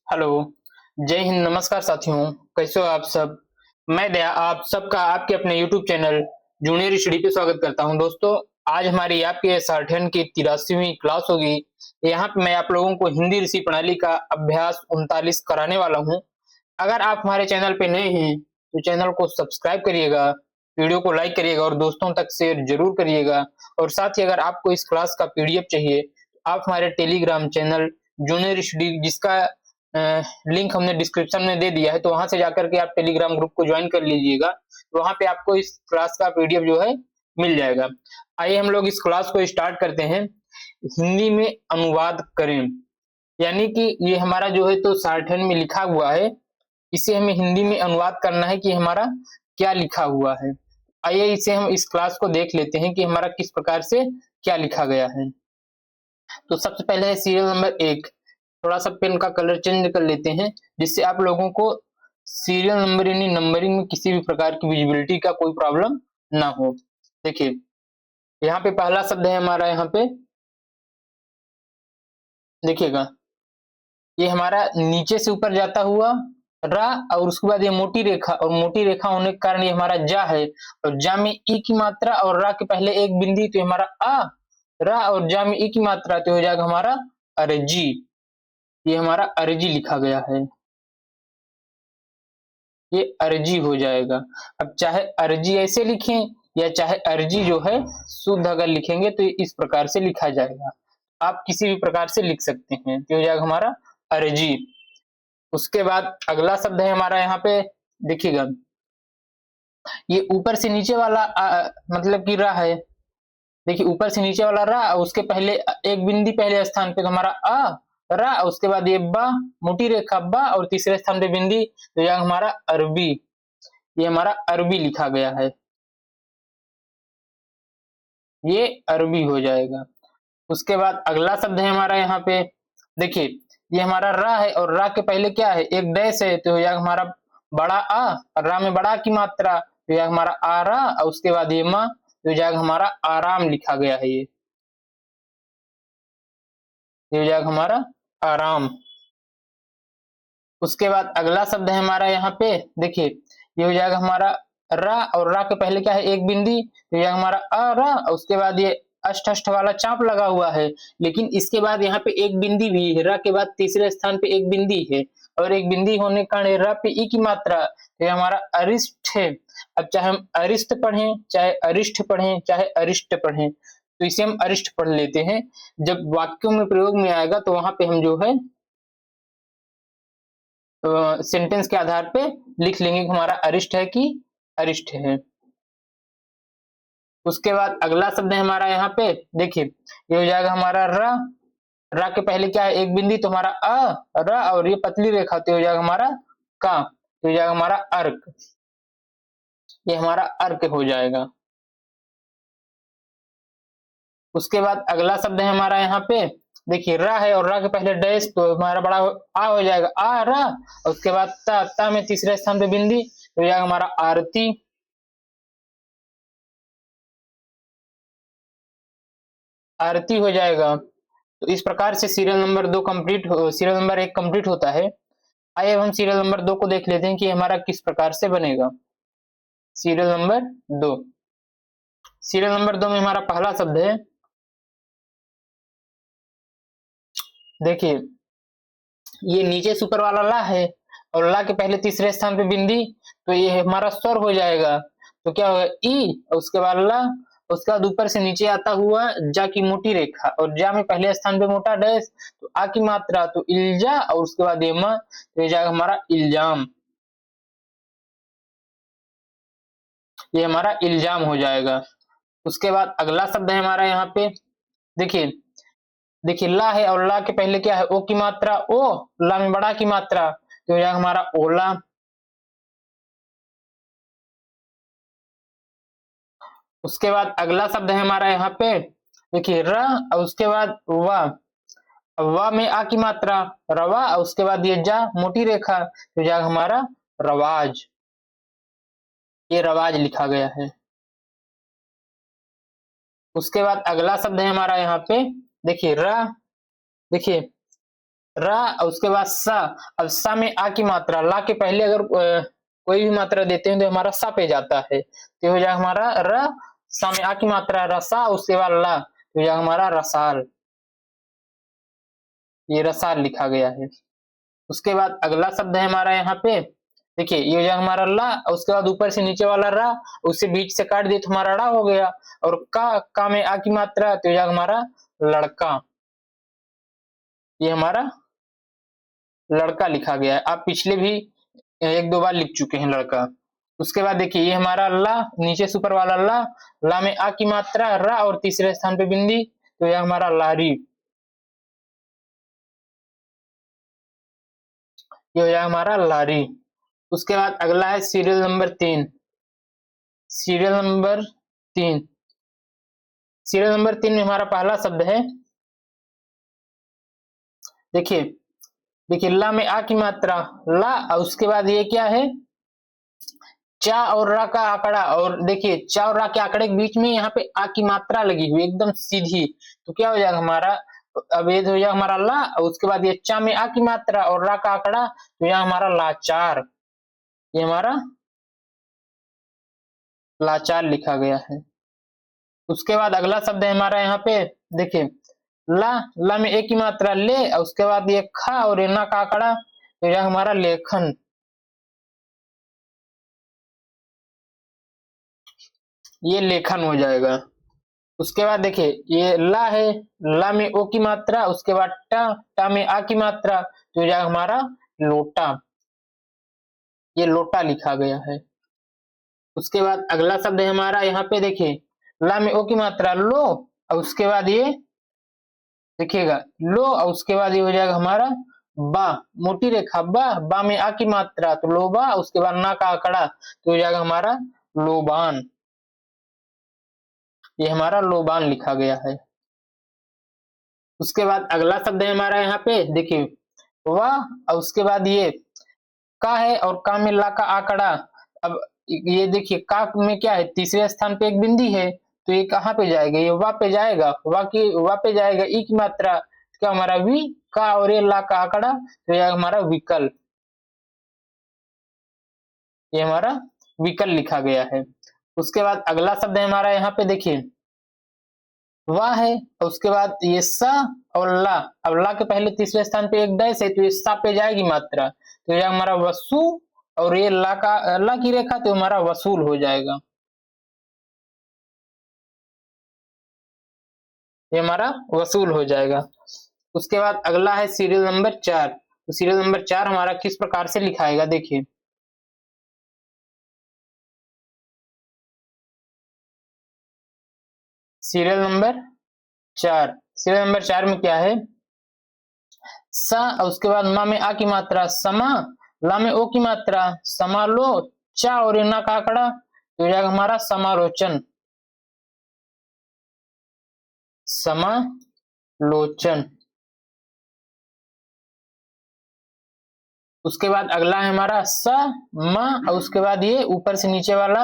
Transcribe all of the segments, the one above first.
Hello, जय हिंद, नमस्कार साथियों। कैसे हो आप सब? मैं दया आप सबका आपके अपने यूट्यूब चैनल जूनियर स्टडी पे स्वागत करता हूं। दोस्तों, आज हमारी आपके साठन की 83वीं क्लास होगी। यहाँ पे मैं आप लोगों को हिंदी ऋषि प्रणाली का अभ्यास 39 कराने वाला हूँ। अगर आप हमारे चैनल पे नए हैं तो चैनल को सब्सक्राइब करिएगा, वीडियो को लाइक करिएगा और दोस्तों तक शेयर जरूर करिएगा। और साथ ही अगर आपको इस क्लास का पीडीएफ चाहिए तो आप हमारे टेलीग्राम चैनल जूनियर स्टडी, जिसका लिंक हमने डिस्क्रिप्शन में दे दिया है, तो वहां से जाकर के आप टेलीग्राम ग्रुप को ज्वाइन कर लीजिएगा। तो वहां पे आपको इस क्लास का पीडीएफ जो है मिल जाएगा। आइए हम लोग इस क्लास को स्टार्ट करते हैं। हिंदी में अनुवाद करें, यानी कि ये हमारा जो है तो साठन में लिखा हुआ है, इसे हमें हिंदी में अनुवाद करना है कि हमारा क्या लिखा हुआ है। आइए इसे हम इस क्लास को देख लेते हैं कि हमारा किस प्रकार से क्या लिखा गया है। तो सबसे पहले है सीरियल नंबर 1। थोड़ा सा पेन का कलर चेंज कर लेते हैं, जिससे आप लोगों को सीरियल नंबर यानी नंबरिंग में किसी भी प्रकार की विजिबिलिटी का कोई प्रॉब्लम ना हो। देखिए, यहाँ पे पहला शब्द है हमारा, यहाँ पे देखिएगा, ये हमारा नीचे से ऊपर जाता हुआ रा, और उसके बाद ये मोटी रेखा, और मोटी रेखा होने के कारण ये हमारा जा है। और जा में ई की मात्रा और रा के पहले एक बिंदी, तो हमारा आ। रा और जा में ई की मात्रा, तो हो जाएगा हमारा अर्जी। ये हमारा अर्जी लिखा गया है, ये अर्जी हो जाएगा। अब चाहे अर्जी ऐसे लिखें या चाहे अर्जी जो है शुद्ध अगर लिखेंगे तो इस प्रकार से लिखा जाएगा। आप किसी भी प्रकार से लिख सकते हैं, तो हो जाएगा हमारा अर्जी। उसके बाद अगला शब्द है हमारा, यहाँ पे देखिएगा, ये ऊपर से नीचे वाला मतलब कि रा है। देखिए, ऊपर से नीचे वाला रा, उसके पहले एक बिंदी पहले स्थान पे, तो हमारा आ रा, उसके बाद ये बा, मोटी रेखा बा, और तीसरे स्थान पे बिंदी, तो यह हमारा अरबी। ये हमारा अरबी लिखा गया है, ये अरबी हो जाएगा। उसके बाद अगला शब्द है हमारा, यहाँ पे देखिए, ये हमारा रा है, और रा के पहले क्या है, एक डैश है, तो यह हमारा बड़ा आ, और रा में बड़ा की मात्रा, तो यह हमारा आ रा, और उसके बाद ये माँ, तो यह हमारा आराम लिखा गया है। ये हो जाएगा हमारा आराम। उसके बाद अगला शब्द है हमारा, यहाँ पे देखिए, ये हो जाएगा हमारा रा, और रा के पहले क्या है, एक बिंदी, तो यह हमारा आ रा, और उसके बाद ये अष्ट अष्ट वाला चाप लगा हुआ है, लेकिन इसके बाद यहाँ पे एक बिंदी भी है। रा के बाद तीसरे स्थान पे एक बिंदी है, और एक बिंदी होने के कारण रा पे ई की मात्रा, तो यह हमारा अरिष्ट है। अब चाहे हम अरिष्ट पढ़ें, चाहे अरिष्ट पढ़ें, चाहे अरिष्ट पढ़ें, तो इसे हम अरिष्ट पढ़ लेते हैं। जब वाक्यों में प्रयोग में आएगा तो वहां पे हम जो है सेंटेंस के आधार पे लिख लेंगे कि हमारा अरिष्ट है कि अरिष्ट है। उसके बाद अगला शब्द है हमारा, यहाँ पे देखिए, ये हो जाएगा हमारा रा। रा के पहले क्या है, एक बिंदी, तो हमारा अ रा, और ये पतली रेखा, तो हो जाएगा हमारा का, तो हो जाएगा हमारा अर्क। ये हमारा अर्क हो जाएगा। उसके बाद अगला शब्द है हमारा, यहाँ पे देखिए, रा है, और रा के पहले डैश, तो हमारा बड़ा आ हो जाएगा, आ रा, और उसके बाद ता में तीसरे स्थान पे बिंदी, तो हो जाएगा हमारा आरती। आरती हो जाएगा। तो इस प्रकार से serial number 2 complete serial number 1 complete होता है। आइए अब हम सीरियल नंबर 2 को देख लेते हैं कि हमारा किस प्रकार से बनेगा। सीरियल नंबर 2, सीरियल नंबर 2 में हमारा पहला शब्द है, देखिए, ये नीचे से ऊपर वाला ला है, और ला के पहले तीसरे स्थान पे बिंदी, तो ये हमारा स्वर हो जाएगा। तो क्या होगा, ई, और उसके बाद ला, उसके बाद ऊपर से नीचे आता हुआ जा की मोटी रेखा, और जा में पहले स्थान पे मोटा डैश, तो आ की मात्रा, तो इल्जा, और उसके बाद ये मा, तो ये जाएगा हमारा इल्जाम। ये हमारा इल्जाम हो जाएगा। उसके बाद अगला शब्द है हमारा, यहाँ पे देखिए, देखिए ला है, और ला के पहले क्या है, ओ की मात्रा, ओ, ला में बड़ा की मात्रा, तो हो जाएगा हमारा ओला। उसके बाद अगला शब्द है हमारा, यहाँ पे देखिए, र, और उसके बाद वा, वा में आ की मात्रा, रवा, और उसके बाद ये जा मोटी रेखा, तो हो जाएगा हमारा रवाज। ये रवाज लिखा गया है। उसके बाद अगला शब्द है हमारा, यहाँ पे देखिए, र, देखिए, रा और उसके बाद सा। अब सा में आ की मात्रा, ला के पहले अगर कोई भी मात्रा देते हैं तो हमारा सा पे जाता है, तो हो जाएगा हमारा र, सा में आ की मात्रा रसा, उसके बाद ला, तो हो जाएगा हमारा रसाल। ये रसाल लिखा गया है। उसके बाद अगला शब्द है हमारा यहाँ पे, देखिए ये हो जाएगा हमारा ला, उसके बाद ऊपर से नीचे वाला रा, उससे बीच से काट दिए तो हमारा रा हो गया, और का में आ की मात्रा, तो हो जाएगा हमारा लड़का। ये हमारा लड़का लिखा गया है। आप पिछले भी एक दो बार लिख चुके हैं लड़का। उसके बाद देखिए ये हमारा ला, नीचे से ऊपर वाला ला, ला में आ की मात्रा रा और तीसरे स्थान पे बिंदी, तो यह हमारा लारी। ये हो जाएगा हमारा लारी। उसके बाद अगला है serial number 3। Serial number 3, serial number 3 में हमारा पहला शब्द है, देखिए देखिए ला में आ की मात्रा ला, और उसके बाद ये क्या है, चा और रा का आंकड़ा, और देखिए चा और रा के आंकड़े के बीच में यहाँ पे आ की मात्रा लगी हुई एकदम सीधी, तो क्या हो जाएगा हमारा, अब ये हो जाएगा हमारा ला, और उसके बाद ये चा में आ की मात्रा और रा का आंकड़ा, तो यहाँ हमारा लाचार। ये हमारा लाचार लिखा गया है। उसके बाद अगला शब्द है हमारा यहाँ पे, देखिए ला, ला में एक की मात्रा ले, और उसके बाद ये खा और ये ना का आंकड़ा, तो यह हमारा लेखन। ये लेखन हो जाएगा। उसके बाद देखिए ये ला है, ला में ओ की मात्रा, उसके बाद टा, टा में आ की मात्रा, तो हो जाएगा हमारा लोटा। ये लोटा लिखा गया है। उसके बाद अगला शब्द है हमारा यहाँ पे, देखिए ला में ओ की मात्रा लो, और उसके बाद ये देखिएगा लो, और उसके बाद ये हो जाएगा हमारा बा, मोटी रेखा बा, बा में आ की मात्रा तो लोबा, उसके बाद ना का आंकड़ा, तो हो जाएगा हमारा लोबान। ये हमारा लोबान लिखा गया है। उसके बाद अगला शब्द है हमारा यहाँ पे, देखिए वाह, और उसके बाद ये का है, और का में ला का आंकड़ा। अब ये देखिए का में क्या है, तीसरे स्थान पे एक बिंदी है, तो ये कहाँ पे जाएगा, ये वा पे जाएगा, वा पे जाएगा, ई की मात्रा, क्या हमारा वी, का और ये ला का आंकड़ा, तो ये हमारा विकल। ये हमारा विकल लिखा गया है। उसके बाद अगला शब्द है हमारा यहाँ पे, देखिए वाह है, और उसके बाद ये सा और ला, अब ला के पहले तीसरे स्थान पे एक डैश है, तो ये सा पे जाएगी मात्रा, तो ये हमारा वसु, और ये ला की रेखा, तो हमारा वसूल हो जाएगा। ये हमारा वसूल हो जाएगा। उसके बाद अगला है सीरियल नंबर 4। तो सीरियल नंबर 4 हमारा किस प्रकार से लिखाएगा, देखिए सीरियल नंबर 4, सीरियल नंबर 4 में क्या है, सा और उसके बाद मा में आ की मात्रा समा, ला में ओ की मात्रा समालो, चा और ना का आंकड़ा, तो हो जाएगा हमारा समालोचन। समालोचन। उसके बाद अगला है हमारा स, म, और उसके बाद ये ऊपर से नीचे वाला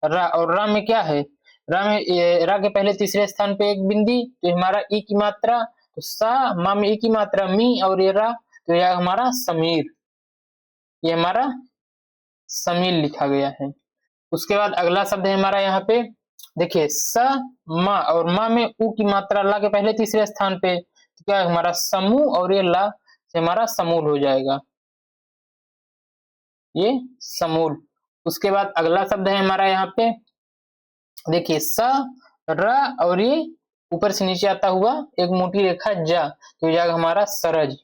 रा, और रा में क्या है, रा में रा के पहले तीसरे स्थान पे एक बिंदी, तो हमारा ई की मात्रा, तो सा, मा में ई की मात्रा मी, और ये रा, तो यह हमारा समीर। ये हमारा समीर लिखा गया है। उसके बाद अगला शब्द है हमारा यहाँ पे, देखिए स, म, और म में उ की मात्रा ला के पहले तीसरे स्थान पे, तो क्या है हमारा समूह, और ये ला से हमारा समूल हो जाएगा। ये समूल। उसके बाद अगला शब्द है हमारा यहाँ पे, देखिए स, र, और ये ऊपर से नीचे आता हुआ एक मोटी रेखा जा, तो जाएगा हमारा सरज।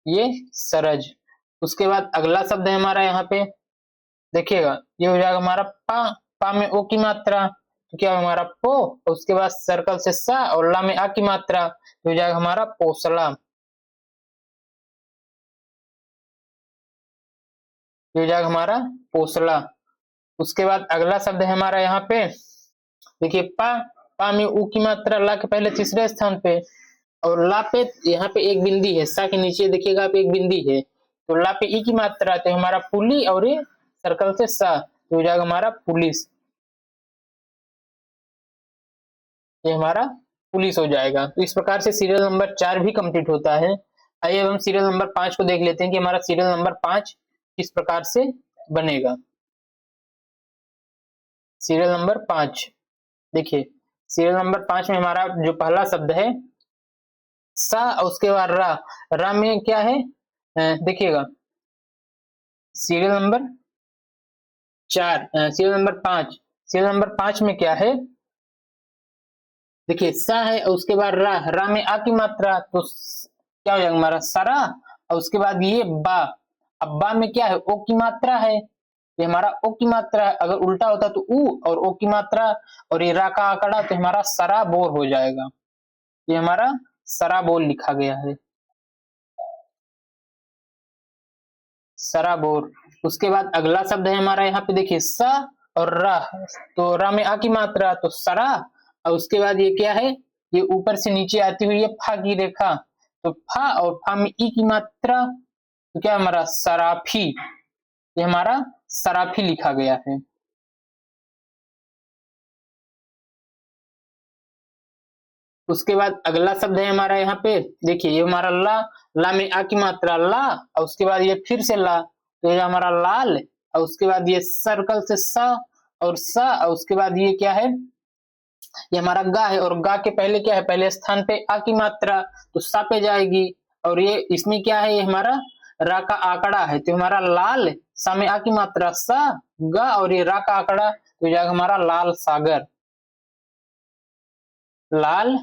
ये सरज। उसके बाद अगला शब्द है हमारा यहाँ पे, देखिएगा ये हो जाएगा हमारा पा में ओ की मात्रा, तो क्या हमारा पो, और उसके बाद सर्कल से सा, और ला में आ की मात्रा, तो हो जाएगा हमारा पोसला। ये हो जाएगा हमारा पोसला। उसके बाद अगला शब्द है हमारा यहाँ पे, देखिए पा में उ की मात्रा ला के पहले तीसरे स्थान पे, और ला पे यहाँ पे एक बिंदी है, सा के नीचे देखिएगा आप एक बिंदी है, तो ला पे ई की मात्रा, तो हमारा पुली, और ये सर्कल से सा, तो हो जाएगा हमारा पुलिस। ये हमारा पुलिस हो जाएगा। तो इस प्रकार से सीरियल नंबर 4 भी कंप्लीट होता है। आइए अब हम सीरियल नंबर 5 को देख लेते हैं कि हमारा सीरियल नंबर 5 किस प्रकार से बनेगा। सीरियल नंबर 5 देखिए, सीरियल नंबर 5 में हमारा जो पहला शब्द है सा और उसके बाद रा। रा में क्या है, देखिएगा serial number 4, serial number 5, serial number 5 में क्या है, देखिए सा है और उसके बाद रा। रा में आ की मात्रा, तो क्या हो जाएगा हमारा सरा। और उसके बाद ये बा। अब बा में क्या है, ओ की मात्रा है, ये हमारा ओ की मात्रा है। अगर उल्टा होता तो ऊ और ओ की मात्रा और ये रा का आंकड़ा, तो हमारा सरा बोर हो जाएगा। ये हमारा सरा बोर लिखा गया है, सराबोर। उसके बाद अगला शब्द है हमारा यहाँ पे देखिए स और रा। तो रा में आ की मात्रा तो सरा। और उसके बाद ये क्या है, ये ऊपर से नीचे आती हुई ये फा की रेखा। तो फा और फा में ई की मात्रा, तो क्या हमारा सराफी। ये हमारा सराफी लिखा गया है। उसके बाद अगला शब्द है हमारा यहाँ पे देखिए, ये हमारा ला। ला में आ की मात्रा ला और उसके बाद ये फिर से ला, तो ये हमारा लाल। और उसके बाद ये सर्कल से सा और सा। और उसके बाद ये क्या है, ये हमारा गा है और गा के पहले क्या है, पहले स्थान पे आ की मात्रा, तो सा पे जाएगी। और ये इसमें क्या है, ये हमारा रा का आंकड़ा है, तो हमारा लाल। सा में आ की मात्रा सा गा और ये रा का आंकड़ा, तो जाएगा हमारा लाल सागर, लाल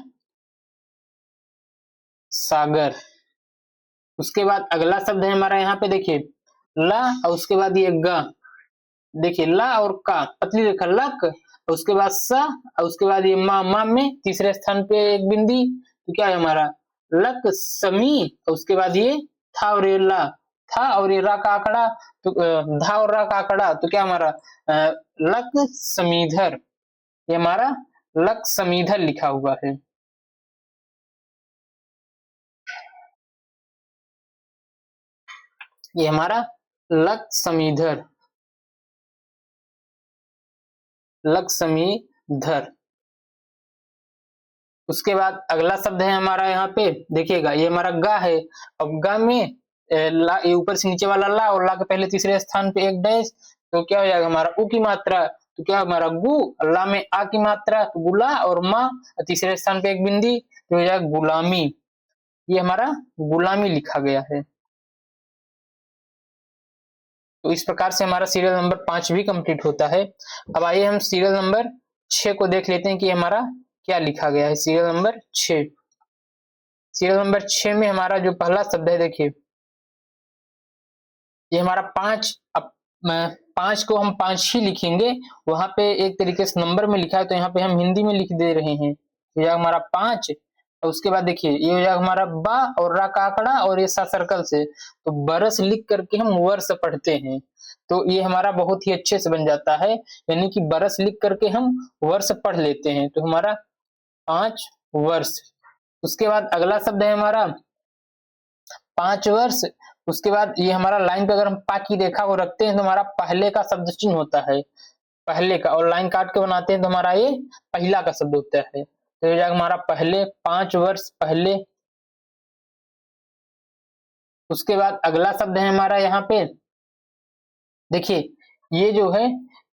सागर। उसके बाद अगला शब्द है हमारा यहाँ पे देखिए ला और उसके बाद ये ग। देखिए ला और का पतली रेखा लक और उसके बाद सा और उसके बाद ये मा में तीसरे स्थान पे एक बिंदी, तो क्या है हमारा लक समी। और उसके बाद ये था और ये ला, था और ये रा का आंकड़ा, तो धा और रा का आंकड़ा, तो क्या हमारा लक समीधर। ये हमारा लक समीधर लिखा हुआ है। ये हमारा लक समीधर, लक्ष्मीधर। उसके बाद अगला शब्द है हमारा यहाँ पे देखिएगा, ये हमारा गा है। अब गा में ला, ये ऊपर से नीचे वाला ला और ला के पहले तीसरे स्थान पे एक डैश, तो क्या हो जाएगा हमारा उ की मात्रा, तो क्या हमारा गु। ला में आ की मात्रा तो गुला और माँ तीसरे स्थान पे एक बिंदी, तो हो जाएगा गुलामी। ये हमारा गुलामी लिखा गया है। तो इस प्रकार से हमारा सीरियल नंबर 5 भी कंप्लीट होता है। अब आइए हम सीरियल नंबर 6 को देख लेते हैं कि हमारा क्या लिखा गया है। सीरियल नंबर 6, सीरियल नंबर 6 में हमारा जो पहला शब्द है देखिए, ये हमारा 5। अब 5 को हम 5 ही लिखेंगे, वहां पे एक तरीके से नंबर में लिखा है, तो यहाँ पे हम हिंदी में लिख दे रहे हैं। तो यह हमारा 5 और उसके बाद देखिए ये हो जाएगा हमारा बा और रा का आंकड़ा और ये सा सर्कल से, तो बरस लिख करके हम वर्ष पढ़ते हैं। तो ये हमारा बहुत ही अच्छे से बन जाता है, यानी कि बरस लिख करके हम वर्ष पढ़ लेते हैं। तो हमारा 5 वर्ष। उसके बाद अगला शब्द है हमारा 5 वर्ष। उसके बाद ये हमारा लाइन पे अगर हम पा की रेखा को रखते हैं तो हमारा पहले का शब्द चिन्ह होता है, पहले का। और लाइन काट के बनाते हैं तो हमारा ये पहला का शब्द होता है, तो ये जाएगा हमारा पहले, 5 वर्ष पहले। उसके बाद अगला शब्द है हमारा यहाँ पे देखिए, ये जो है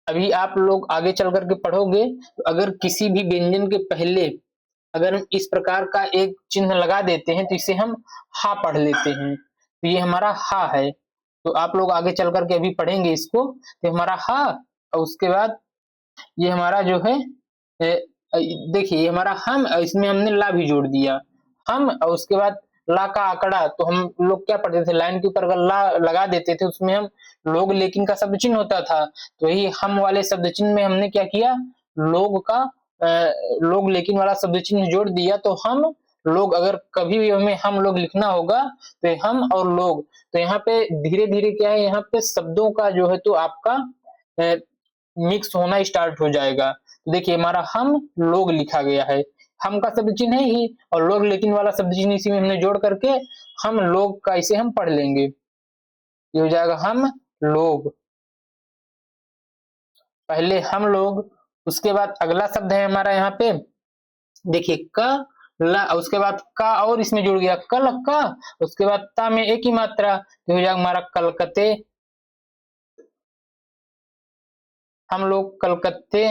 अभी आप लोग आगे चल करके पढ़ोगे, तो अगर किसी भी व्यंजन के पहले अगर हम इस प्रकार का एक चिन्ह लगा देते हैं तो इसे हम हा पढ़ लेते हैं। तो ये हमारा हा है, तो आप लोग आगे चल करके अभी पढ़ेंगे इसको, तो हमारा हा। और उसके बाद ये हमारा जो है देखिए ये हमारा हम, इसमें हमने ला भी जोड़ दिया, हम। और उसके बाद ला का आंकड़ा, तो हम लोग क्या पढ़ते थे, लाइन के ऊपर अगर ला लगा देते थे उसमें हम लोग लेकिन का शब्द चिन्ह होता था, तो यही हम वाले शब्द चिन्ह में हमने क्या किया, लोग का लोग लेकिन वाला शब्द चिन्ह जोड़ दिया। तो हम लोग, अगर कभी भी हमें हम लोग लिखना होगा तो हम और लोग, तो यहाँ पे धीरे धीरे क्या है, यहाँ पे शब्दों का जो है तो आपका मिक्स होना स्टार्ट हो जाएगा। तो देखिए हमारा हम लोग लिखा गया है, हम का शब्द चिन्ह है ही और लोग लेकिन वाला शब्द चिन्ह इसी में हमने जोड़ करके हम लोग का इसे हम पढ़ लेंगे। ये हो जाएगा हम लोग, पहले हम लोग। उसके बाद अगला शब्द है हमारा यहाँ पे देखिए क ला, उसके बाद का और इसमें जुड़ गया कल का, उसके बाद ता में एक ही मात्रा, तो हो जाएगा हमारा कलकत्ते, हम लोग कलकत्ते।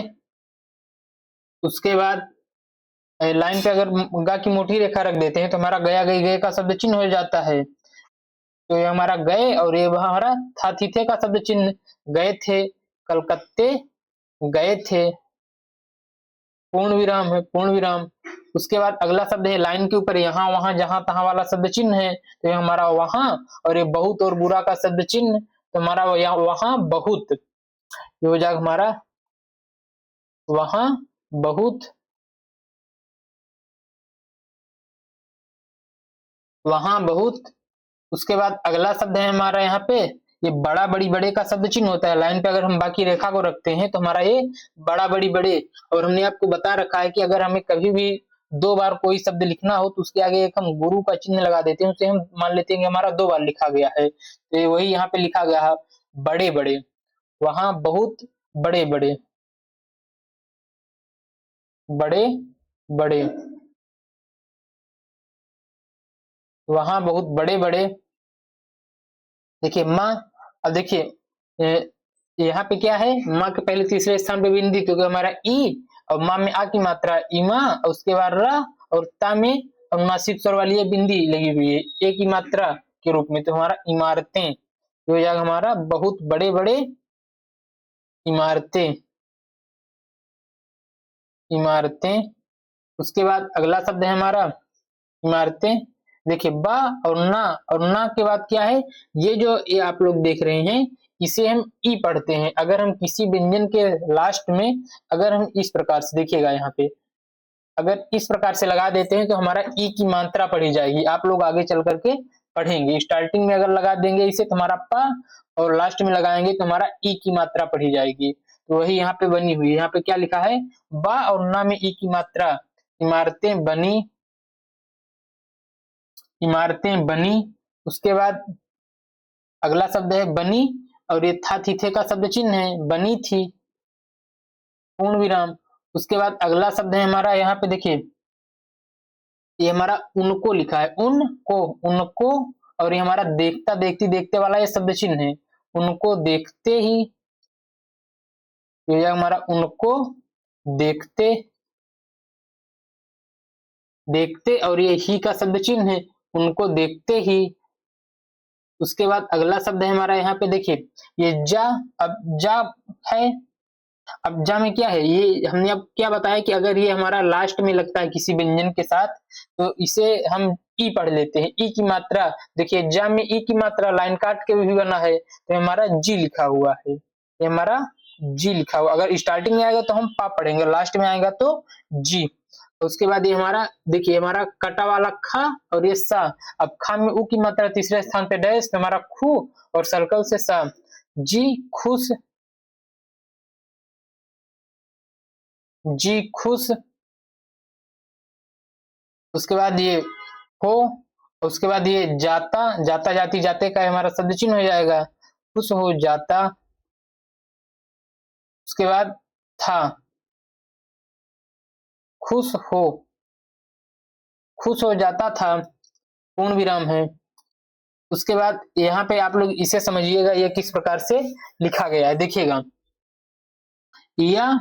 उसके बाद लाइन पे अगर गा की मोटी रेखा रख देते हैं तो हमारा गया गई गए का शब्द चिन्ह हो जाता है। तो ये हमारा गए और ये हमारा था थी थे का शब्द चिन्ह, गए थे कलकत्ते, गए थे, पूर्ण विराम है, पूर्ण विराम। उसके बाद अगला शब्द है लाइन के ऊपर यहाँ वहां जहां तहां वाला शब्द चिन्ह है, तो ये हमारा वहां, और ये बहुत और बुरा का शब्द चिन्ह, तो हमारा वहां बहुत, ये हो जाएगा हमारा वहां बहुत, वहां बहुत। उसके बाद अगला शब्द है हमारा यहाँ पे, ये बड़ा बड़ी बड़े का शब्द चिन्ह होता है। लाइन पे अगर हम बाकी रेखा को रखते हैं तो हमारा ये बड़ा बड़ी बड़े, और हमने आपको बता रखा है कि अगर हमें कभी भी दो बार कोई शब्द लिखना हो तो उसके आगे एक हम गुरु का चिन्ह लगा देते हैं, उसे हम मान लेते हैं कि हमारा दो बार लिखा गया है, तो ये वही यहाँ पे लिखा गया है, बड़े बड़े, वहां बहुत बड़े बड़े, बड़े बड़े, वहां बहुत बड़े बड़े। देखिए माँ, अब देखिए यहाँ पे क्या है, माँ के पहले तीसरे स्थान पे बिंदी, क्योंकि हमारा ई, और माँ में आ की मात्रा इमा, और उसके बाद र, और ता में अनुनासिक स्वर वाली ये बिंदी लगी हुई है ए की मात्रा के रूप में, तो हमारा इमारतें, ये हो जाएगा हमारा बहुत बड़े बड़े इमारतें, इमारतें। उसके बाद अगला शब्द है हमारा इमारतें। देखिए बा और ना के बाद क्या है, ये जो ये आप लोग देख रहे हैं इसे हम ई पढ़ते हैं। अगर हम किसी व्यंजन के लास्ट में अगर हम इस प्रकार से देखिएगा यहाँ पे, अगर इस प्रकार से लगा देते हैं तो हमारा ई की मात्रा पढ़ी जाएगी। आप लोग आगे चल करके पढ़ेंगे, स्टार्टिंग में अगर लगा देंगे इसे तो हमारा पा, और लास्ट में लगाएंगे तो हमारा ई की मात्रा पढ़ी जाएगी। तो वही यहाँ पे बनी हुई है। यहाँ पे क्या लिखा है, बा और ना में ई की मात्रा, इमारतें बनी, इमारतें बनी। उसके बाद अगला शब्द है बनी, और ये था थी थे का शब्द चिन्ह है, बनी थी, पूर्ण विराम। उसके बाद अगला शब्द है हमारा यहाँ पे देखिए, ये हमारा उनको लिखा है, उनको, उनको, और ये हमारा देखता देखती देखते वाला ये शब्द चिन्ह है, उनको देखते ही, ये हमारा उनको देखते, देखते, और ये ही का शब्द चिन्ह है, उनको देखते ही। उसके बाद अगला शब्द है हमारा यहाँ पे देखिए, ये जा, अब जा है, अब जा में क्या है, ये हमने अब क्या बताया कि अगर ये हमारा लास्ट में लगता है किसी व्यंजन के साथ तो इसे हम ई पढ़ लेते हैं। ई की मात्रा देखिए, जा में ई की मात्रा लाइन काट के भी बना है, तो हमारा जी लिखा हुआ है, ये हमारा जी लिखा हुआ। अगर स्टार्टिंग में आएगा तो हम पा पढ़ेंगे, लास्ट में आएगा तो जी। उसके बाद ये हमारा देखिए, हमारा कटा वाला खा और ये सा, अब खा में ऊ की मात्रा तीसरे स्थान पे डैश, तो हमारा खू, और सर्कल से सा, जी खुश, जी खुश। उसके बाद ये हो, उसके बाद ये जाता, जाता जाती जाते का हमारा शब्द चिन्ह हो जाएगा, खुश हो जाता। उसके बाद था, खुश हो, खुश हो जाता था, पूर्ण विराम है। उसके बाद यहाँ पे आप लोग इसे समझिएगा ये किस प्रकार से लिखा गया है, देखिएगा या,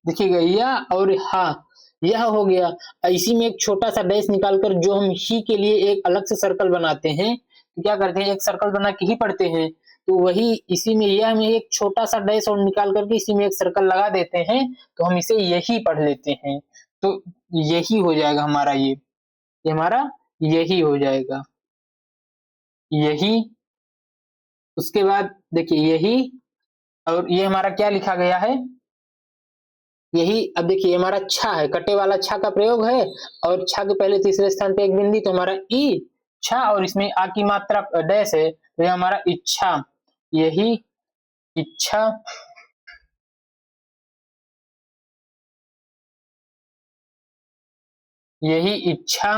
देखिएगा या और हा, यह हो गया। इसी में एक छोटा सा डैश निकालकर जो हम ही के लिए एक अलग से सर्कल बनाते हैं, तो क्या करते हैं, एक सर्कल बना के ही पढ़ते हैं, तो वही इसी में यह में एक छोटा सा डैश और निकाल करके इसी में एक सर्कल लगा देते हैं, तो हम इसे यही पढ़ लेते हैं। तो यही हो जाएगा हमारा ये हमारा यही हो जाएगा, यही। उसके बाद देखिए यही, और ये हमारा क्या लिखा गया है, यही। अब देखिए हमारा छा है, कटे वाला छा का प्रयोग है, और छा के पहले तीसरे स्थान पे एक बिंदी, तो हमारा ई छा, और इसमें आ की मात्रा डैश है, तो ये हमारा इच्छा, यही इच्छा। यही इच्छा।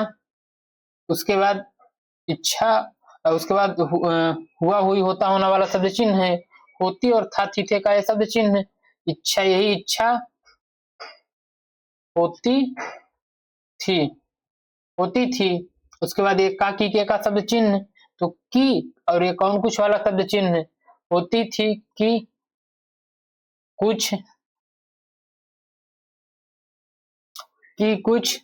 उसके बाद इच्छा, और उसके बाद हुआ हुई होता होना वाला शब्द चिन्ह है, होती और था थीथे का ये शब्द चिन्ह, इच्छा, यही इच्छा होती थी, होती थी। उसके बाद ये का की के का शब्द चिन्ह, तो की और ये कौन कुछ वाला शब्द चिन्ह, होती थी कुछ की कुछ।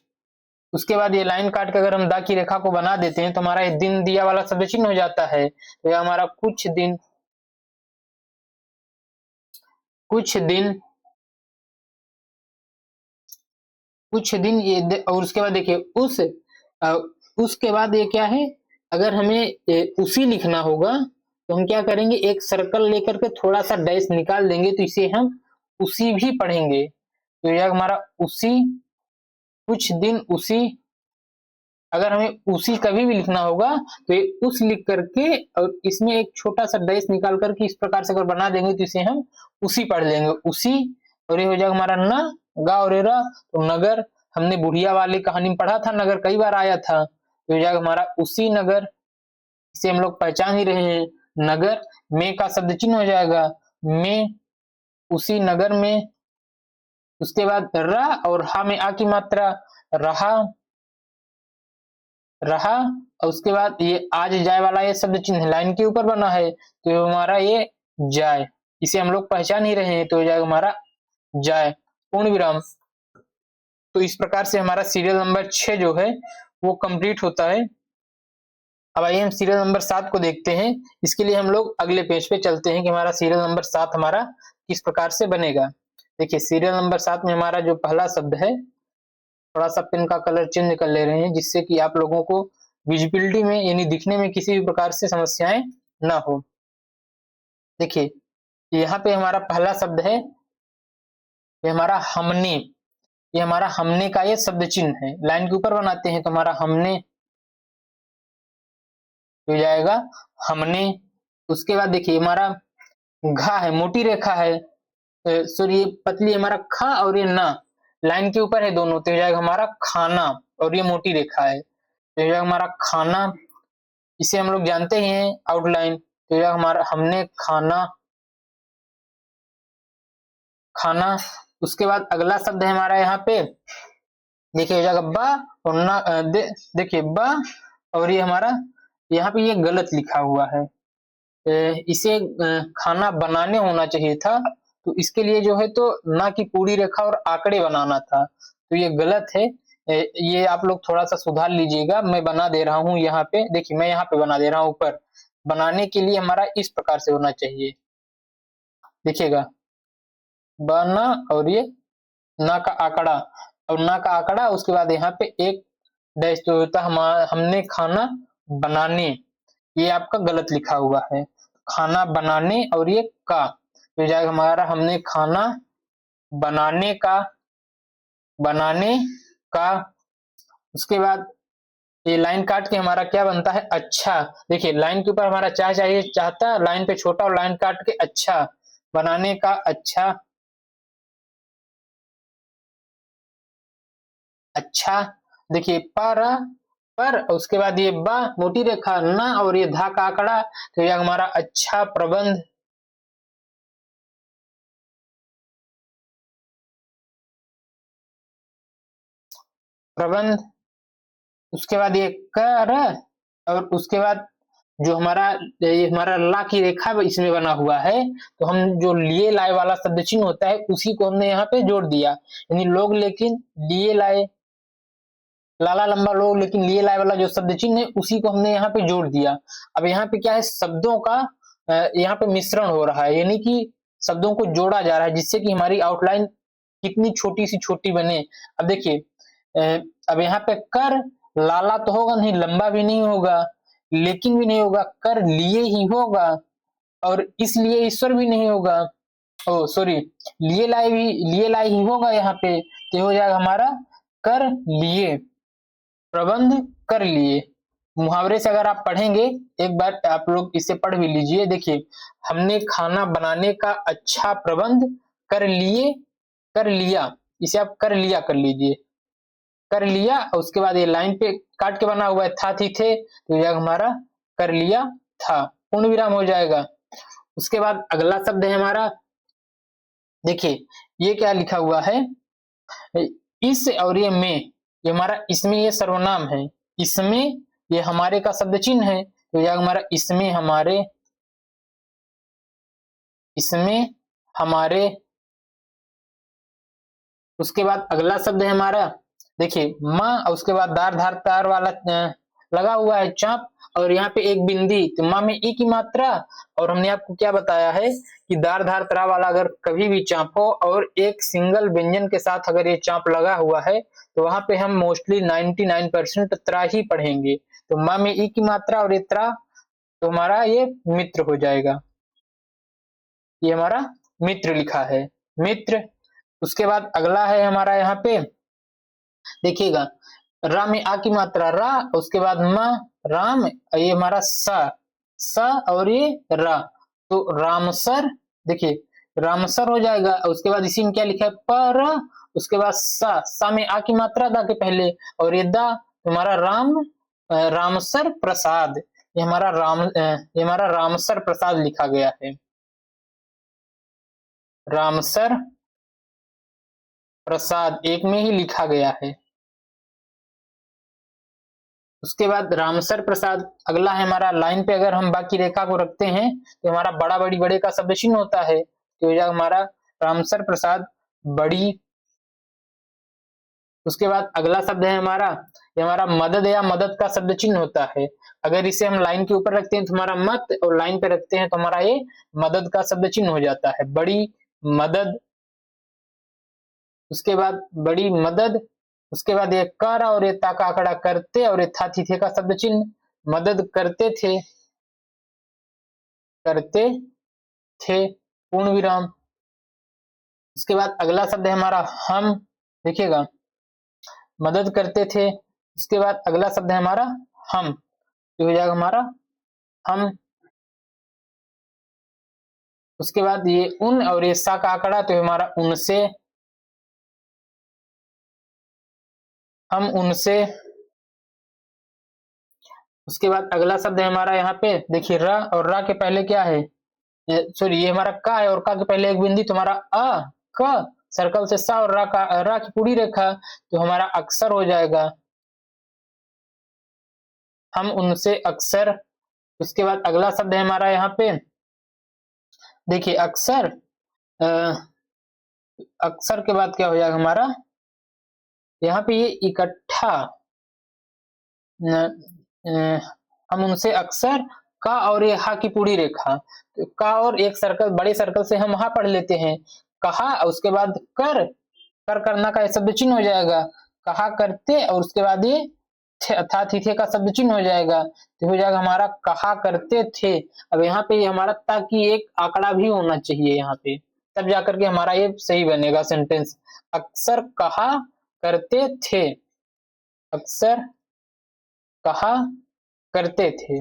उसके बाद ये लाइन काट के अगर हम दा की रेखा को बना देते हैं तो हमारा ये दिन दिया वाला शब्द चिन्ह हो जाता है। तो ये हमारा कुछ दिन और उसके बाद देखिए उसके बाद ये क्या है, अगर हमें उसी लिखना होगा तो हम क्या करेंगे, एक सर्कल लेकर के थोड़ा सा डैश निकाल देंगे, तो इसे हम उसी भी पढ़ेंगे। तो यह हमारा उसी, कुछ दिन उसी, अगर हमें उसी कभी भी लिखना होगा तो ये उस लिख करके और इसमें एक छोटा सा डैश निकाल करके इस प्रकार से अगर बना देंगे तो इसे हम उसी पढ़ लेंगे, उसी। और ये हो जाएगा हमारा न, गा और रा, तो नगर। हमने बुढ़िया वाली कहानी में पढ़ा था, नगर कई बार आया था, तो हो जाएगा हमारा उसी नगर। इसे हम लोग पहचान ही रहे हैं, नगर। में का शब्द चिन्ह हो जाएगा, में, उसी नगर में। उसके बाद र और हा में आ की मात्रा, रहा, रहा। और उसके बाद ये आज जाए वाला ये शब्द चिन्ह लाइन के ऊपर बना है, तो हमारा ये जाए, इसे हम लोग पहचान ही रहे हैं, तो हो जाएगा हमारा जाए, पूर्ण विराम। तो इस प्रकार से हमारा सीरियल नंबर 6 जो है वो कंप्लीट होता है। अब आइए हम सीरियल नंबर 7 को देखते हैं। इसके लिए हम लोग अगले पेज पे चलते हैं कि हमारा सीरियल नंबर 7 हमारा किस प्रकार से बनेगा। देखिए सीरियल नंबर 7 में हमारा जो पहला शब्द है, थोड़ा सा पेन का कलर चेंज कर ले रहे हैं जिससे कि आप लोगों को विजिबिलिटी में यानी दिखने में किसी भी प्रकार से समस्याएं ना हो। देखिए यहाँ पे हमारा पहला शब्द है, ये हमारा हमने, ये हमारा हमने का ये शब्द चिन्ह है, लाइन के ऊपर बनाते हैं तो हमारा हमने हो जाएगा हमने। उसके बाद देखिए हमारा घा है, मोटी रेखा है, सॉरी ये पतली, हमारा खा और ये ना लाइन के ऊपर है दोनों, तो हो जाएगा हमारा खाना। और ये मोटी रेखा है, तो हो जाएगा हमारा खाना। इसे हम लोग जानते ही हैं आउटलाइन, तो हो जाएगा हमारा हमने खाना, खाना। उसके बाद अगला शब्द है हमारा यहाँ पे, देखिए हो जाएगा बा और ना, देखिए बा और ये हमारा यहाँ पे ये गलत लिखा हुआ है, इसे खाना बनाने होना चाहिए था, तो इसके लिए जो है तो ना की पूरी रेखा और आंकड़े बनाना था, तो ये गलत है। ये आप लोग थोड़ा सा सुधार लीजिएगा, मैं बना दे रहा हूँ यहाँ पे, देखिए मैं यहाँ पे बना दे रहा हूँ ऊपर। बनाने के लिए हमारा इस प्रकार से होना चाहिए, देखिएगा बना और ये ना का आंकड़ा, और ना का आंकड़ा, उसके बाद यहाँ पे एक डैश जो होता है, हमने खाना बनाने, ये आपका गलत लिखा हुआ है, खाना बनाने और ये का, तो जाएगा हमारा हमने खाना बनाने का, बनाने का। उसके बाद ये लाइन काट के हमारा क्या बनता है, अच्छा। देखिए लाइन के ऊपर हमारा चाह चाहिए, चाहता लाइन पे छोटा और लाइन काट के अच्छा, बनाने का अच्छा, अच्छा। देखिए पर उसके बाद ये बा मोटी रेखा ना और ये धा का आंकड़ा, तो ये हमारा अच्छा प्रबंध, प्रबंध। उसके बाद ये कर, और उसके बाद जो हमारा ये हमारा ला की रेखा इसमें बना हुआ है, तो हम जो लिए लाए वाला शब्द चिन्ह होता है उसी को हमने यहाँ पे जोड़ दिया, यानी लोग लेकिन लिए लाए, लाला लंबा लोग लेकिन लिए लाए वाला जो शब्द चिन्ह है उसी को हमने यहाँ पे जोड़ दिया। अब यहाँ पे क्या है, शब्दों का यहाँ पे मिश्रण हो रहा है, यानी कि शब्दों को जोड़ा जा रहा है जिससे कि हमारी आउटलाइन कितनी छोटी सी छोटी बने। अब देखिए अब यहाँ पे कर, लाला तो होगा नहीं, लंबा भी नहीं होगा, लेकिन भी नहीं होगा, कर लिए ही होगा, और इसलिए ईश्वर भी नहीं होगा, ओ सॉरी लिए लाए ही होगा यहाँ पे, तो हो जाएगा हमारा कर लिए, प्रबंध कर लिए। मुहावरे से अगर आप पढ़ेंगे, एक बार आप लोग इसे पढ़ भी लीजिए। देखिए हमने खाना बनाने का अच्छा प्रबंध कर लिए, कर लिया, इसे आप कर लिया कर लीजिए, कर लिया। और उसके बाद ये लाइन पे काट के बना हुआ है था थी थे, तो यह हमारा कर लिया था, पूर्ण विराम हो जाएगा। उसके बाद अगला शब्द है हमारा, देखिए ये क्या लिखा हुआ है, इस और ये में, ये हमारा इसमें ये सर्वनाम है, इसमें ये हमारे का शब्द चिन्ह है, तो यह हमारा इसमें हमारे, इसमें हमारे। उसके बाद अगला शब्द है हमारा, देखिए माँ, और उसके बाद दार धार तार वाला लगा हुआ है चाप, और यहाँ पे एक बिंदी, तो माँ में ई की मात्रा। और हमने आपको क्या बताया है कि दार धार तरा वाला अगर कभी भी चाप हो और एक सिंगल व्यंजन के साथ अगर ये चाप लगा हुआ है, तो वहां पे हम मोस्टली 99% त्रा ही पढ़ेंगे। तो माँ में ई की मात्रा और ये त्रा, तो हमारा ये मित्र हो जाएगा, ये हमारा मित्र लिखा है, मित्र। उसके बाद अगला है हमारा यहाँ पे, देखिएगा रा में आ की मात्रा रा, उसके बाद म राम, ये हमारा स और ये रा, तो रामसर। देखिए रामसर हो जाएगा, और उसके बाद इसी में क्या लिखा है पर, उसके बाद सा में आ की मात्रा दा के पहले, और ये दा, तो हमारा राम, रामसर प्रसाद, ये हमारा ये हमारा रामसर प्रसाद लिखा गया है, रामसर प्रसाद एक में ही लिखा गया है। उसके बाद रामसर प्रसाद अगला है हमारा, लाइन पे अगर हम बाकी रेखा को रखते हैं तो हमारा बड़ा बड़ी बड़े का शब्द चिन्ह होता है, तो यह हमारा रामसर प्रसाद बड़ी। उसके बाद अगला शब्द है हमारा, ये हमारा मदद या मदद का शब्द चिन्ह होता है, अगर इसे हम लाइन के ऊपर रखते हैं तो हमारा मत, और लाइन पे रखते हैं तो हमारा ये मदद का शब्द चिन्ह हो जाता है, बड़ी मदद। उसके बाद बड़ी मदद, उसके बाद ये कर और ये ता का आंकड़ा करते, और ये था थी थे का शब्द चिन्ह मदद करते थे, करते थे पूर्ण विराम। उसके बाद अगला शब्द है हमारा हम, देखिएगा मदद करते थे। उसके बाद अगला शब्द है हमारा हम, तो हो जाएगा हमारा हम। उसके बाद ये उन और ये सा का आंकड़ा, तो हमारा उनसे, हम उनसे। उसके बाद अगला शब्द है हमारा यहाँ पे, देखिए र, और रा के पहले क्या है, सॉरी ये हमारा का है, और का के पहले एक बिंदी, तुम्हारा अ क, सर्कल से सा और रा का, रा की पूरी रेखा, तो हमारा अक्सर हो जाएगा, हम उनसे अक्सर। उसके बाद अगला शब्द है हमारा यहाँ पे, देखिए अक्सर, अक्सर के बाद क्या हो जाएगा हमारा, यहाँ पे ये इकट्ठा, हम उनसे अक्सर, का और ये हा की पूरी रेखा, तो का और एक सर्कल, बड़े सर्कल से हम हा पढ़ लेते हैं, कहा, उसके बाद कर, कर करना का शब्द चिन्ह हो जाएगा, कहा करते, और उसके बाद ये था थी थे का शब्द चिन्ह हो जाएगा, तो हो जाएगा हमारा कहा करते थे। अब यहाँ पे हमारा ताकि एक आंकड़ा भी होना चाहिए यहाँ पे, तब जाकर के हमारा ये सही बनेगा सेंटेंस, अक्सर कहा करते थे, अक्सर कहा करते थे।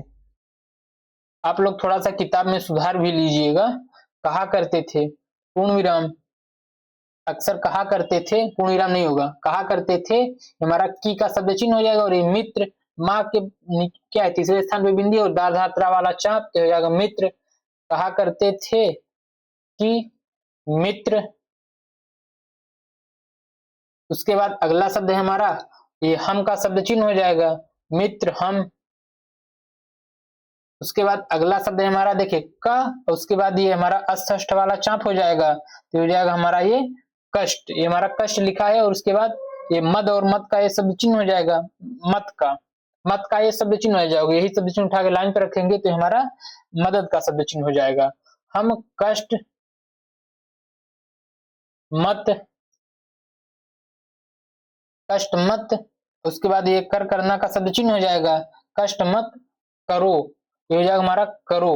आप लोग थोड़ा सा किताब में सुधार भी लीजिएगा, कहा करते थे पूर्ण विराम, अक्सर कहा करते थे पूर्ण विराम नहीं होगा, कहा करते थे हमारा की का शब्द चिन्ह हो जाएगा, और ये मित्र माँ के क्या है तीसरे स्थान पे बिंदी और दार धात्रा वाला चाप, तो हो जाएगा मित्र, कहा करते थे कि मित्र। उसके बाद अगला शब्द है हमारा, ये हम का शब्द चिन्ह हो जाएगा, मित्र हम। उसके बाद अगला शब्द है हमारा, देखिए क, उसके बाद ये हमारा अष्ठ वाला चाप हो जाएगा, तो हो जाएगा हमारा ये कष्ट, ये हमारा कष्ट लिखा है, और उसके बाद ये मद और मत का ये शब्द चिन्ह हो जाएगा, मत का, मत का ये शब्द चिन्ह हो जाएगा, यही शब्द चिन्ह उठा के लाइन पे रखेंगे तो हमारा मदद का शब्द चिन्ह हो जाएगा, हम कष्ट मत, कष्ट मत। उसके बाद ये कर करना का शब्द चिन्ह हो जाएगा, कष्ट मत करो, ये हो जाएगा हमारा करो,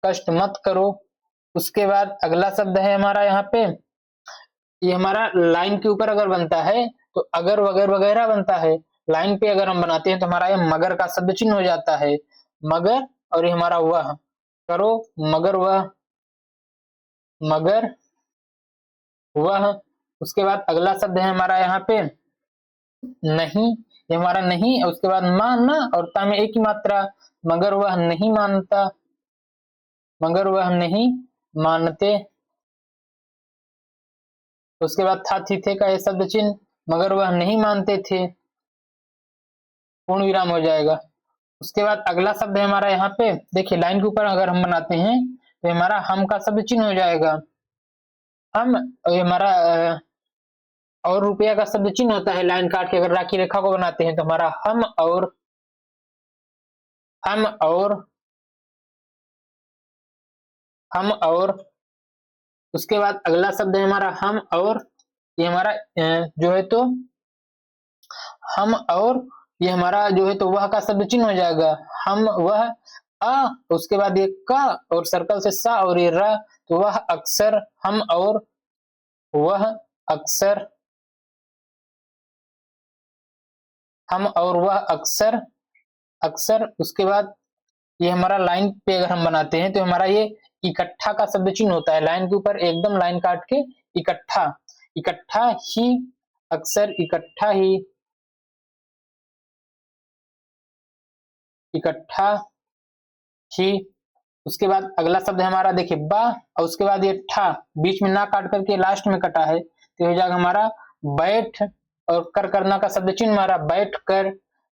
कष्ट मत करो। उसके बाद अगला शब्द है हमारा यहाँ पे, ये हमारा लाइन के ऊपर अगर बनता है तो अगर वगैरह वगैरह बनता है, लाइन पे अगर हम बनाते हैं तो हमारा ये मगर का शब्द चिन्ह हो जाता है, मगर, और ये हमारा वह, करो मगर वह, मगर वह। उसके बाद अगला शब्द है हमारा यहाँ पे नहीं, ये हमारा नहीं, और उसके बाद मानना और ता में एक ही मात्रा, मगर वह नहीं मानता, मगर वह नहीं मानते। उसके बाद था थी थे का ये शब्द चिन्ह, मगर वह नहीं मानते थे, पूर्ण विराम हो जाएगा। उसके बाद अगला शब्द है हमारा यहाँ पे, देखिए लाइन के ऊपर अगर हम बनाते हैं तो हमारा हम का शब्द चिन्ह हो जाएगा। हम, और ये हमारा और रुपया का शब्द चिन्ह होता है, लाइन काट के अगर राखी रेखा को बनाते हैं तो हमारा हम और हम और उसके बाद अगला शब्द है हमारा हम और, ये हमारा जो है तो हम और, ये हमारा जो है तो वह का शब्द चिन्ह हो जाएगा। हम वह अ, उसके बाद ये क और सर्कल से सा और ये र, तो वह अक्सर, हम और वह अक्सर, हम और वह अक्सर, अक्सर। उसके बाद ये हमारा लाइन पे अगर हम बनाते हैं तो हमारा ये इकट्ठा का शब्द चिन्ह होता है, लाइन के ऊपर एकदम लाइन काट के इकट्ठा, इकट्ठा ही, अक्सर, इकट्ठा ही, इकट्ठा ही। उसके बाद अगला शब्द है हमारा, देखिए बा, और उसके बाद ये ठा, बीच में ना काट करके लास्ट में कटा है, तो हो जाएगा हमारा बैठ, और कर करना का शब्द चिन्ह हमारा बैठ कर,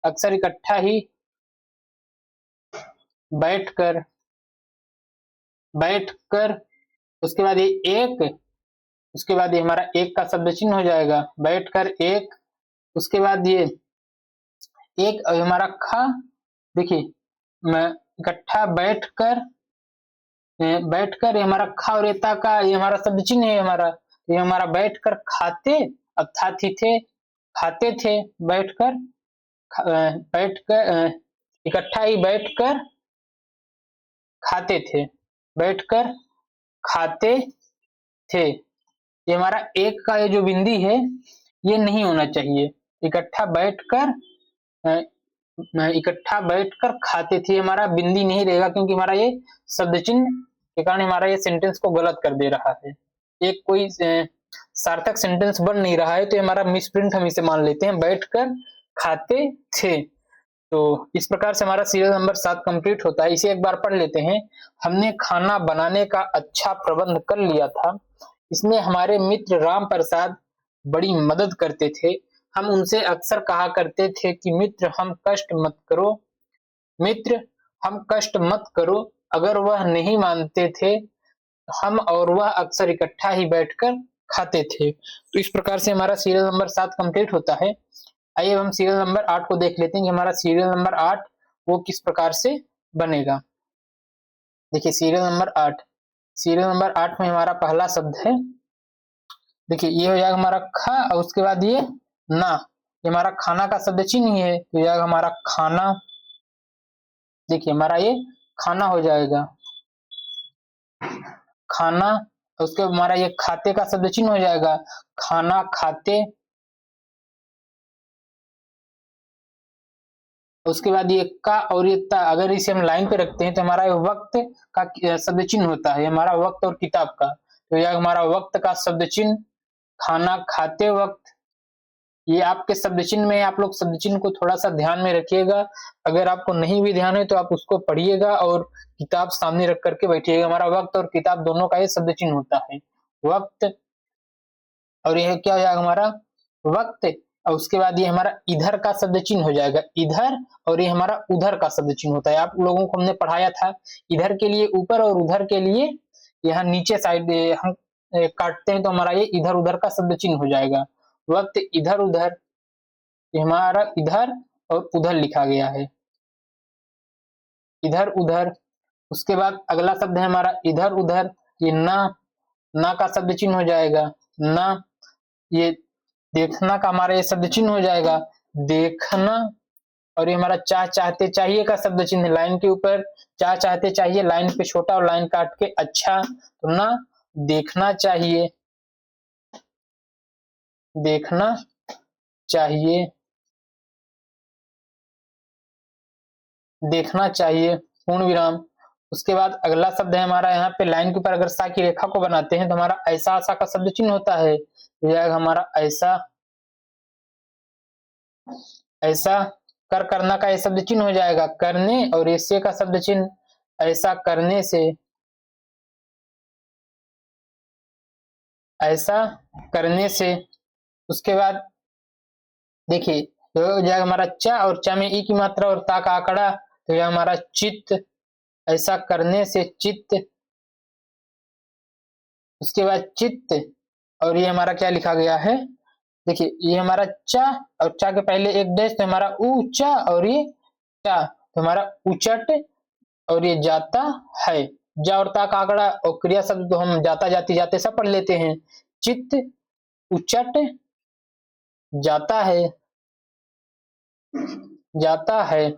अक्सर, इकट्ठा ही, बैठ कर, बैठ कर। उसके बाद ये एक, उसके बाद ये हमारा एक का शब्द चिन्ह हो जाएगा, बैठ कर एक। उसके बाद ये एक और हमारा खा, देखिए मैं इकट्ठा बैठ कर, बैठ कर, ये हमारा खा और एता का ये हमारा शब्द चिन्ह है हमारा, ये हमारा बैठ कर खाते, अब था थी थे, खाते थे, बैठ कर, बैठ कर, इकट्ठा ही बैठ कर खाते थे, बैठ कर खाते थे। ये हमारा एक का ये जो बिंदी है ये नहीं होना चाहिए, इकट्ठा बैठकर, इकट्ठा बैठकर खाते थे, हमारा बिंदी नहीं रहेगा क्योंकि हमारा ये शब्द चिन्ह के कारण हमारा ये सेंटेंस को गलत कर दे रहा है। एक कोई सार्थक सेंटेंस बन नहीं रहा है तो हमारा मिसप्रिंट हम इसे मान लेते हैं, बैठकर खाते थे। तो इस प्रकार से हमारा सीरियल नंबर 7 कंप्लीट होता है। इसे एक बार पढ़ लेते हैं। हमने खाना बनाने का अच्छा प्रबंध कर लिया था, इसमें हमारे मित्र राम प्रसाद बड़ी मदद करते थे। हम उनसे अक्सर कहा करते थे कि मित्र हम कष्ट मत करो, मित्र हम कष्ट मत करो। अगर वह नहीं मानते थे, हम और वह अक्सर इकट्ठा ही बैठकर खाते थे। तो इस प्रकार से हमारा सीरियल नंबर 7 कंप्लीट होता है। आइए हम सीरियल नंबर 8 को देख लेते हैं कि हमारा सीरियल नंबर 8 वो किस प्रकार से बनेगा। देखिए सीरियल नंबर 8, सीरियल नंबर 8 में हमारा पहला शब्द है, देखिए ये हो जाएगा हमारा खा, और उसके बाद ये ना, ये हमारा खाना का शब्द चिन्ह ही है, तो जाएगा हमारा खाना। देखिए हमारा ये खाना हो जाएगा, खाना। उसके बाद हमारा ये खाते का शब्द चिन्ह हो जाएगा, खाना खाते। उसके बाद ये का और ये ता, अगर इसे हम लाइन पे रखते हैं तो हमारा ये वक्त का शब्द चिन्ह होता है, हमारा वक्त और किताब का, तो यह हमारा वक्त का शब्द चिन्ह, खाना खाते वक्त। ये आपके शब्द चिन्ह में, आप लोग शब्द चिन्ह को थोड़ा सा ध्यान में रखिएगा। अगर आपको नहीं भी ध्यान है तो आप उसको पढ़िएगा और किताब सामने रख करके बैठिएगा। हमारा वक्त और किताब दोनों का ये शब्द चिन्ह होता है, वक्त। और यह क्या हो जाएगा हमारा वक्त, और उसके बाद ये हमारा इधर का शब्द चिन्ह हो जाएगा, इधर। और ये हमारा उधर का शब्द चिन्ह होता है, आप लोगों को हमने पढ़ाया था, इधर के लिए ऊपर और उधर के लिए यहाँ नीचे साइड हम काटते हैं तो हमारा ये इधर उधर का शब्द चिन्ह हो जाएगा, वक्त इधर उधर। ये हमारा इधर और उधर लिखा गया है, इधर उधर। उसके बाद अगला शब्द है हमारा इधर उधर, ये ना का शब्द चिन्ह हो जाएगा, ना। ये देखना का हमारा ये शब्द चिन्ह हो जाएगा, देखना। और ये हमारा चाह चाहते चाहिए का शब्द चिन्ह, लाइन के ऊपर चाह चाहते चाहिए, लाइन पे छोटा और लाइन काट के अच्छा, तो ना देखना चाहिए, देखना चाहिए, देखना चाहिए, पूर्ण विराम। उसके बाद अगला शब्द है हमारा, यहाँ पे लाइन के ऊपर अगर सा की रेखा को बनाते हैं तो हमारा ऐसा आशा का शब्द चिन्ह होता है, तो जाएगा हमारा ऐसा, ऐसा। कर करना का ये शब्द चिन्ह हो जाएगा, करने। और ये से का शब्द चिन्ह, ऐसा करने से, ऐसा करने से। उसके बाद देखिए तो हो जाएगा हमारा चा, और चा में ई की मात्रा और ता का आंकड़ा, तो यह हमारा चित्त। ऐसा करने से चित्त, उसके बाद चित्त, और ये हमारा क्या लिखा गया है, देखिए ये हमारा चा, और चा के पहले एक डैश, तो हमारा ऊंचा, और ये चा, तो हमारा उचट, और ये जाता है। जा और ता का आंकड़ा और क्रिया शब्द तो हम जाता जाती जाते सब पढ़ लेते हैं। चित्त उचट जाता है, जाता है।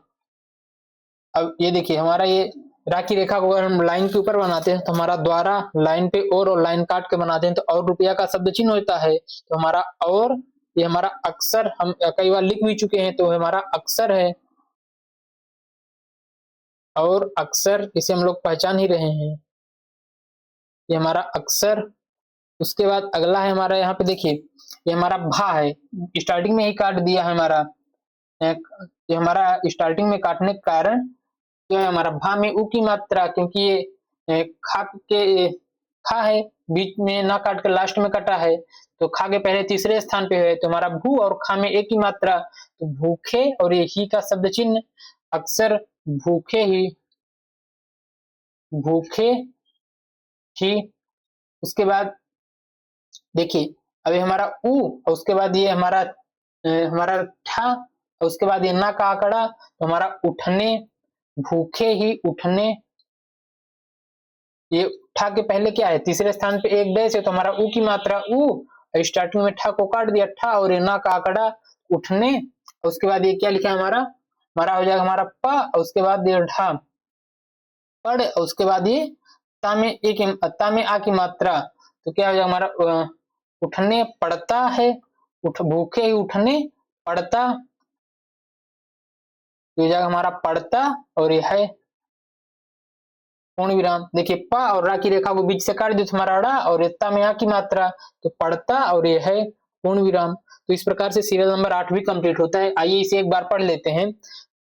अब ये देखिए हमारा ये रा की रेखा को अगर हम लाइन के ऊपर बनाते हैं तो हमारा द्वारा लाइन पे और लाइन काट के बनाते हैं तो और रुपया का शब्द चिन्ह होता है, तो हमारा और, ये हमारा अक्षर हम कई बार लिख भी चुके हैं, तो हमारा अक्षर है, और अक्षर इसे हम लोग पहचान ही रहे हैं, ये हमारा अक्षर। उसके बाद अगला है हमारा, यहाँ पे देखिए ये हमारा भा है, स्टार्टिंग में ही काट दिया है हमारा, ये हमारा स्टार्टिंग में काटने के कारण जो है हमारा भा में उ की मात्रा, क्योंकि ये खा के खा है, बीच में ना काट कर लास्ट में कटा है, तो खा के पहले तीसरे स्थान पे है, तो हमारा भू और खा में एक ही मात्रा, तो भूखे, और ये ही का शब्द चिन्ह अक्सर भूखे ही, भूखे ही। उसके बाद देखिए अभी हमारा उ, और उसके बाद ये हमारा हमारा ठा, और उसके बाद ये ना का आंकड़ा, तो हमारा उठने, भूखे ही उठने। ये ठा के पहले क्या है, तीसरे स्थान पे एक डैश है, तो हमारा उ की मात्रा उ, स्टार्टिंग में ठा को काट दिया ठा, और ये ना का आंकड़ा उठने। उसके बाद ये क्या लिखा है हमारा, हमारा हो जाएगा हमारा प, और उसके बाद ये ढा पढ़, और उसके बाद ये ता में एक, ता में आ की मात्रा, तो क्या हो जाएगा हमारा उठने पड़ता है, उठ भूखे ही उठने पड़ता, तो ये जाएगा हमारा पड़ता, और ये है पूर्ण विराम। देखिए प और रा की रेखा को बीच से काट दिया तो हमारा रा, और ता में आ की मात्रा, तो पड़ता, और ये है पूर्ण विराम। तो इस प्रकार से सीरियल नंबर 8 भी कंप्लीट होता है। आइए इसे एक बार पढ़ लेते हैं।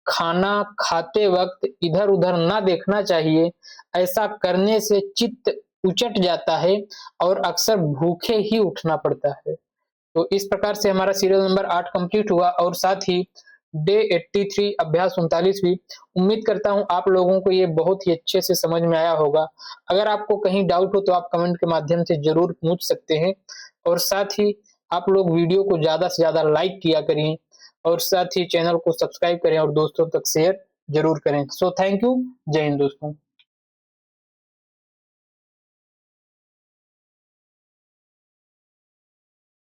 खाना खाते वक्त इधर उधर ना देखना चाहिए, ऐसा करने से चित्त उचट जाता है और अक्सर भूखे ही उठना पड़ता है। तो इस प्रकार से हमारा सीरियल नंबर 8 कंप्लीट हुआ, और साथ ही डे 83 अभ्यास 39 भी। उम्मीद करता हूं आप लोगों को ये बहुत ही अच्छे से समझ में आया होगा। अगर आपको कहीं डाउट हो तो आप कमेंट के माध्यम से जरूर पूछ सकते हैं, और साथ ही आप लोग वीडियो को ज्यादा से ज्यादा लाइक किया करिए, और साथ ही चैनल को सब्सक्राइब करें और दोस्तों तक शेयर जरूर करें। सो थैंक यू, जय हिंद दोस्तों।